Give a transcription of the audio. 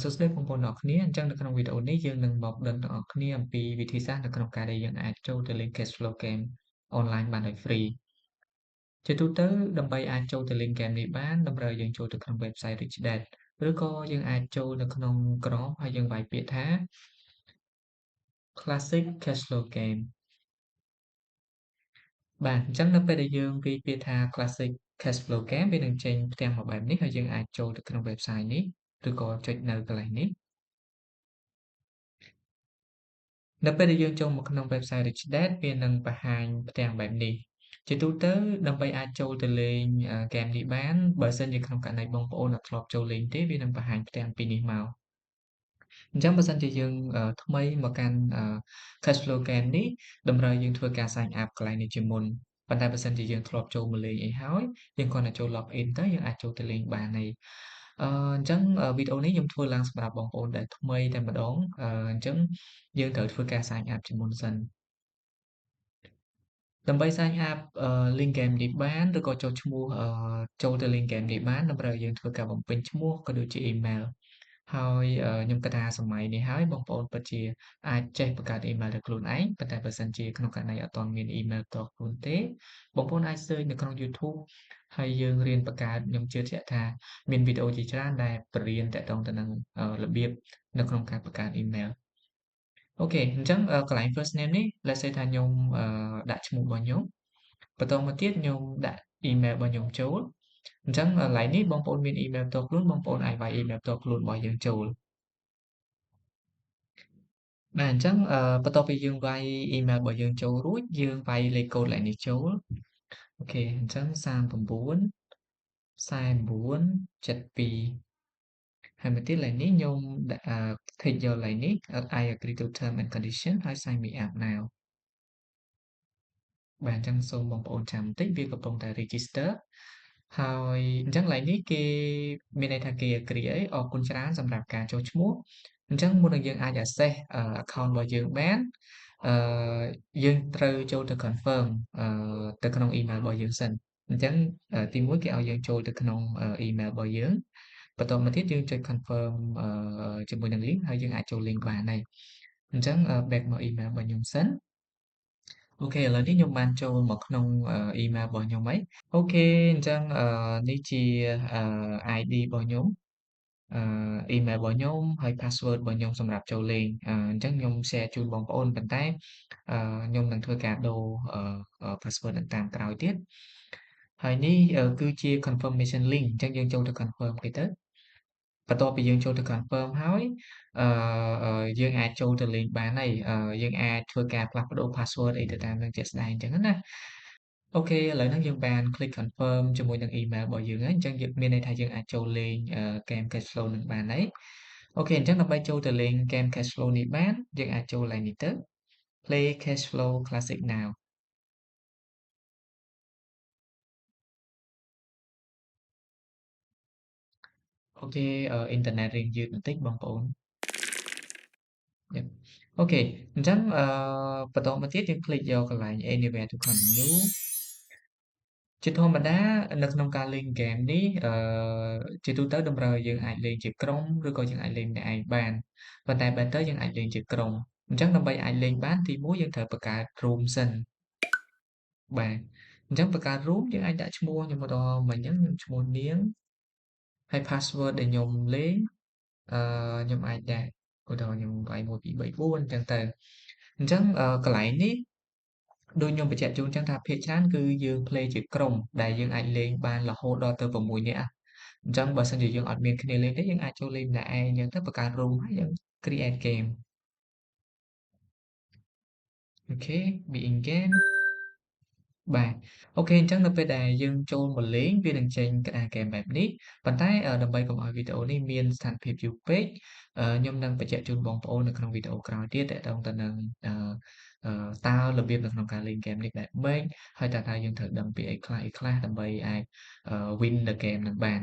សួស្តីបងប្អូនទាំងអស់គ្នាអញ្ចឹងនៅក្នុងវីដេអូនេះយើងនឹងមកដឹងទាំងអស់គ្នាអំពីវិធីសាស្ត្រនៅក្នុងការដែលយើងអាចចូលទៅលេង Cashflow Game អនឡាញបានដោយ free ជាទូទៅដើម្បីអាចចូលទៅលេងហ្គេមនេះបានតម្រូវយើងចូលទៅក្នុង website Rich Dad ឬក៏យើងអាចចូលនៅក្នុងក្រមហើយយើងវាយពាក្យថា Classic Cashflow Game បាទអញ្ចឹងនៅពេលដែលយើងវាយពាក្យថា Classic Cashflow Game វានឹងចេញផ្ទាំងមកបែបនេះហើយយើងអាចចូលទៅក្នុង website នេះឬក៏ចុចនៅកន្លែងនេះ នៅពេលដែលយើងចូលមកក្នុង website Rich Dad វានឹងបង្ហាញផ្ទាំងបែបនេះជាទូទៅដើម្បីអាចចូលទៅលេងហ្គេមនេះបានបើសិនជាក្នុងករណីបងប្អូនអត់ធ្លាប់ចូលលេងទេវានឹងបង្ហាញផ្ទាំងពីរនេះមកអញ្ចឹងបើសិនជាយើងថ្មីមកកាន់Cashflow Game នេះតម្រូវយើងធ្វើការ sign up កន្លែងនេះជាមុនប៉ុន្តែបើសិនជាយើងធ្លាប់ចូលមកលេងអីហើយយើងគ្រាន់តែចូល log in ទៅយើងអាចចូលទៅលេងបានហើយអញ្ចឹងវីដេអូនេះខ្ញុំធ្វើឡើងសម្រាប់បងប្អូនដែលថ្មីតែម្ដងអញ្ចឹងយើងត្រូវធ្វើការ sign up ជាមុនសិនដើម្បី sign up link game នេះបានឬក៏ចុះឈ្មោះចូលទៅ link game នេះបានតម្រូវយើងធ្វើការបំពេញឈ្មោះក៏ដូចជា email ហើយខ្ញុំគិតថាសម័យនេះហើយបងប្អូនពិតជាអាចចេះបង្កើត email ដោយខ្លួនឯងប៉ុន្តែបើសិនជាក្នុងករណីអត់ទាន់មាន email ផ្ទាល់ខ្លួនទេបងប្អូនអាច search នៅក្នុង YouTube ហើយយើងរៀនបង្កើតខ្ញុំជឿជាក់ថាមានវីដេអូជាច្រើនដែលបង្រៀនទាក់ទងទៅនឹងរបៀបនៅក្នុងការបង្កើត email អូខេអញ្ចឹងកន្លែង first name នេះ let's say ថាខ្ញុំដាក់ឈ្មោះរបស់ខ្ញុំបន្តមកទៀតខ្ញុំដាក់ email របស់ខ្ញុំចូលអញ្ចឹងកន្លែងនេះបងប្អូនមាន email ផ្ទាល់ខ្លួនបងប្អូនអាចវាយ email ផ្ទាល់ខ្លួនរបស់យើងចូលបាទអញ្ចឹងបន្ទាប់ពីយើងវាយ email របស់យើងចូលរួចយើងវាយលេខកូដកន្លែងនេះចូលអូខេអញ្ចឹង39 49 72ហើយមកទៀតកន្លែងនេះខ្ញុំដាក់take យកកន្លែងនេះ I agree to term and condition ហើយ sign me up now បាទអញ្ចឹងសូមបងប្អូនចាំបន្តិចវាកំពុងតែ register ហើយអញ្ចឹងកន្លែងនេះគេមានន័យថាគេ agree អីអរគុណច្រើនសម្រាប់ការចុះឈ្មោះអញ្ចឹងមុននឹងយើងអាច access account របស់យើងបានអឺយើងត្រូវចូលទៅ confirm ទៅក្នុង email របស់យើងសិនអញ្ចឹងទីមួយគេឲ្យយើងចូលទៅក្នុង email របស់យើងបន្ទាប់មកទៀតយើងចុច confirm ជាមួយនឹង link ហើយយើងអាចចូល link បានហើយអញ្ចឹងback មក email របស់ខ្ញុំសិនអូខេឥឡូវនេះខ្ញុំបានចូលមកក្នុងemail របស់ខ្ញុំហើយអូខេអញ្ចឹងនេះជាID របស់ខ្ញុំemail របស់ខ្ញុំហើយ password របស់ខ្ញុំសម្រាប់ចូលលេងអញ្ចឹងខ្ញុំ share ជូនបងប្អូនប៉ុន្តែខ្ញុំនឹងធ្វើការដូរpassword នឹងតាមក្រោយទៀតហើយនេះគឺជា confirmation link អញ្ចឹងយើងចូលទៅ confirm គេទៅបន្ទាប់ពីយើងចូលទៅ confirm ហើយអយើងអាចចូលទៅលេងបានហើយយើងអាចធ្វើការផ្លាស់ប្ដូរ password អីទៅតាមនឹងជាក់ស្ដែងអញ្ចឹងណាអូខេឥឡូវហ្នឹងយើងបាន click confirm ជាមួយនឹង email របស់យើងហើយអញ្ចឹងយើងមានន័យថាយើងអាចចូលលេងgame Cashflow នឹងបានហើយអូខេអញ្ចឹងដើម្បីចូលទៅលេង game Cashflow នេះបានយើងអាចចូលឡើងនេះទៅ play Cashflow Classic now អូខេអ៊ីនធឺណិតរៀងយឺតបន្តិចបងប្អូន Yep. អូខេអញ្ចឹងបន្តមកទៀតយើង click យកកន្លែង anywhere to continue ជាធម្មតានៅក្នុងការលេងហ្គេមនេះជាទូទៅតម្រូវឲ្យយើងអាចលេងជាក្រុមឬក៏យើងអាចលេងម្នាក់ឯងបានប៉ុន្តែ better យើងអាចលេងជាក្រុមអញ្ចឹងដើម្បីអាចលេងបានទីមួយយើងត្រូវបង្កើត room សិនបាទអញ្ចឹងបង្កើត room យើងអាចដាក់ឈ្មោះខ្ញុំម្ដងមិញអញ្ចឹងខ្ញុំឈ្មោះនាងហើយ password ដែលខ្ញុំលេងខ្ញុំអាចដាក់ឧទាហរណ៍ខ្ញុំវាយ1 2 3 4អញ្ចឹងទៅអញ្ចឹងកន្លែងនេះដូចខ្ញុំបញ្ជាក់ជូនចឹងថាភាគច្រើនគឺយើង play ជាក្រុមដែលយើងអាចលេងបានរហូតដល់ទៅ6នាក់អញ្ចឹងបើសិនជាយើងអត់មានគ្នាលេងទេយើងអាចចូលលេងម្នាក់ឯងអញ្ចឹងទៅបង្កើត room ហើយយើង create game អូខេ be in game បាទអូខេអញ្ចឹងនៅពេលដែលយើងចូលមកលេងវានឹងចេញក្តារហ្គេមបែបនេះប៉ុន្តែដើម្បីកុំឲ្យវីដេអូនេះមានស្ថានភាពយូរពេកខ្ញុំនឹងបញ្ជាក់ជូនបងប្អូននៅក្នុងវីដេអូក្រោយទៀតទាក់ទងទៅនឹងតើរបៀបនៅក្នុងការលេងហ្គេមនេះបែបម៉េចហើយតើយើងត្រូវដឹងពីអីខ្លះដើម្បីអាចwin the game នឹងបាន